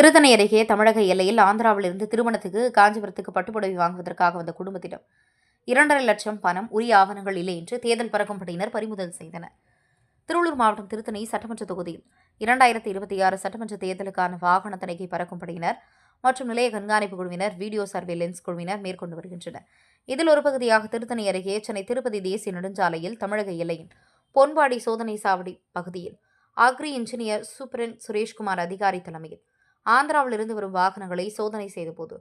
திருத்தணி அருகே தமிழக எல்லையில் ஆந்திராவிலிருந்து திருமணத்துக்கு காஞ்சிபுரத்துக்கு பட்டுப்புடவை வாங்குவதற்காக வந்த குடும்பத்திடம் 2.5 லட்சம் பணம், உரிய ஆவணங்கள் இல்லை என்று தேர்தல் பறக்கும் படையினர் பறிமுதல் செய்தனர். திருவள்ளூர் மாவட்டம் திருத்தணி சட்டமன்ற தொகுதியில் 2026 சட்டமன்ற தேர்தலுக்கான வாகன தணிக்கை பறக்கும் படையினர் மற்றும் நிலைய கண்காணிப்பு குழுவினர், வீடியோ சர்வேலன்ஸ் குழுவினர் மேற்கொண்டு வருகின்றனர். இதில் ஒரு பகுதியாக திருத்தணி அருகே சென்னை திருப்பதி தேசிய நெடுஞ்சாலையில் தமிழக எல்லையின் பொன்பாடி சோதனை சாவடி பகுதியில் அக்ரி இன்ஜினியர் சூப்பரண்ட் சுரேஷ்குமார் அதிகாரி தலைமையில் ஆந்திராவிலிருந்து வரும் வாகனங்களை சோதனை செய்தபோது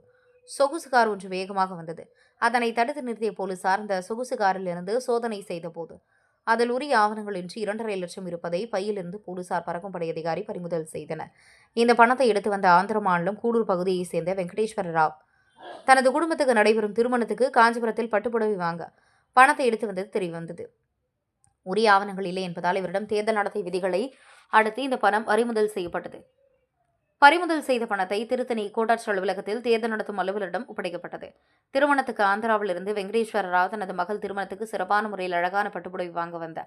சொகுசு கார் ஒன்று வேகமாக வந்தது. அதனை தடுத்து நிறுத்திய போலீசார் அந்த சொகுசு காரில் இருந்து சோதனை செய்தபோது அதில் உரிய ஆவணங்கள் இன்றி 2.5 லட்சம் இருப்பதை பையிலிருந்து போலீசார் பறக்கும் படை அதிகாரி பறிமுதல் செய்தனர். இந்த பணத்தை எடுத்து வந்த ஆந்திர மாநிலம் கூடூர் பகுதியைச் சேர்ந்த வெங்கடேஸ்வர ராவ் தனது குடும்பத்துக்கு நடைபெறும் திருமணத்துக்கு காஞ்சிபுரத்தில் பட்டுப்புடவை வாங்க பணத்தை எடுத்து வந்தது தெரியவந்தது. உரிய ஆவணங்கள் இல்லை என்பதால் இவரிடம் தேர்தல் நடத்தை விதிகளை அடுத்து இந்த பணம் பறிமுதல் செய்யப்பட்டது. பறிமுதல் செய்த பணத்தை திருத்தணி கோட்டாட்சி அலுவலகத்தில் தேர்தல் நடத்தும் அலுவலரிடம் ஒப்படைக்கப்பட்டது. திருமணத்துக்கு ஆந்திராவிலிருந்து வெங்கடேஸ்வர ராவ் தனது மகள் திருமணத்துக்கு சிறப்பான முறையில் அழகான பட்டுப்புடவை வாங்க வந்த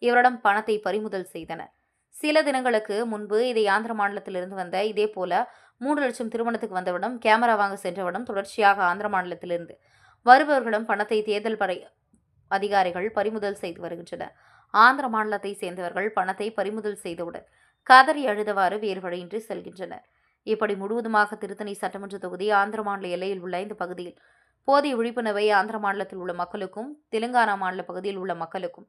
இவரிடம் பணத்தை பறிமுதல் செய்தனர். சில தினங்களுக்கு முன்பு இதை ஆந்திர மாநிலத்திலிருந்து வந்த இதேபோல 3 லட்சம் திருமணத்துக்கு வந்தவரிடம் கேமரா வாங்க சென்றவரிடம் தொடர்ச்சியாக ஆந்திர மாநிலத்திலிருந்து வருபவர்களிடம் பணத்தை தேர்தல் அதிகாரிகள் பறிமுதல் செய்து வருகின்றனர். ஆந்திர மாநிலத்தை சேர்ந்தவர்கள் பணத்தை பறிமுதல் செய்தவுடன் கதறி அழுதவாறு வேறு வழியின்றி செல்கின்றனர். இப்படி முழுவதுமாக திருத்தணி சட்டமன்ற தொகுதி ஆந்திர மாநில எல்லையில் உள்ள இந்த பகுதியில் போதிய விழிப்புணர்வை ஆந்திர மாநிலத்தில் உள்ள மக்களுக்கும், தெலுங்கானா மாநில பகுதியில் உள்ள மக்களுக்கும்,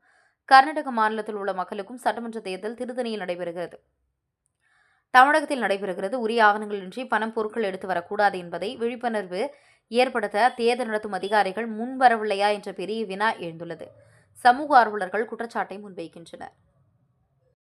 கர்நாடக மாநிலத்தில் உள்ள மக்களுக்கும் சட்டமன்ற தேர்தல் திருத்தணியில் நடைபெறுகிறது. தமிழகத்தில் நடைபெறுகிறது. உரிய ஆவணங்களின்றி பணம், பொருட்கள் எடுத்து வரக்கூடாது என்பதை விழிப்புணர்வு ஏற்படுத்த தேர்தல் நடத்தும் அதிகாரிகள் முன்வரவில்லையா என்ற பெரிய வினா எழுந்துள்ளது. சமூக ஆர்வலர்கள் குற்றச்சாட்டை முன்வைக்கின்றனர்.